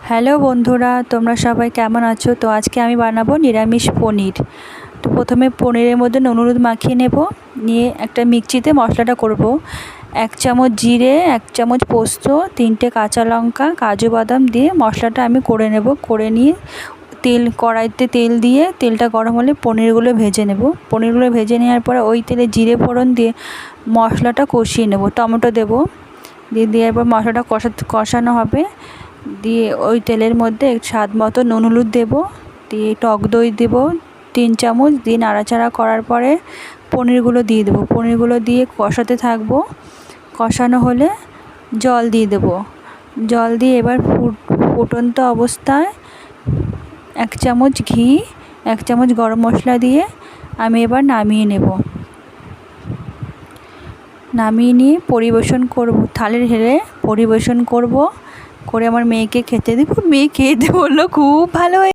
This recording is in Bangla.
হ্যালো বন্ধুরা, তোমরা সবাই কেমন আছো? তো আজকে আমি বানাবো নিরামিষ পনির। তো প্রথমে পনিরের মধ্যে নুন হলুদ মাখিয়ে নেব, নিয়ে একটা মিক্সিতে মশলাটা করব। 1 চামচ জিরে, 1 চামচ পোস্ত, 3টে কাঁচা লঙ্কা, কাজু বাদাম দিয়ে মশলাটা আমি করে নেব। করে নিয়ে কড়াইতে তেল দিয়ে তেলটা গরম হলে পনিরগুলো ভেজে নেব। পনিরগুলো ভেজে নেওয়ার পরে ওই তেলে জিরে ফোড়ন দিয়ে মশলাটা কষিয়ে নেব। টমেটো দেব, দেওয়ার পর মশলাটা কষানো হবে। দিয়ে ওই তেলের মধ্যে স্বাদ মতো নুন হলুদ দেবো, দিয়ে টক দই দেবো 3 চামচ, দিয়ে নাড়াচাড়া করার পরে পনিরগুলো দিয়ে দেবো। পনিরগুলো দিয়ে কষাতে থাকবো। কষানো হলে জল দিয়ে দেবো। জল দিয়ে এবার ফুটন্ত অবস্থায় 1 চামচ ঘি, 1 চামচ গরম মশলা দিয়ে আমি এবার নামিয়ে নেব। নামিয়ে নিয়ে পরিবেশন করব, থালে ঢেলে পরিবেশন করব। করে আমার মেয়েকে খেতে দেবো। মেয়ে খেতে বললো খুব ভালো হয়েছে।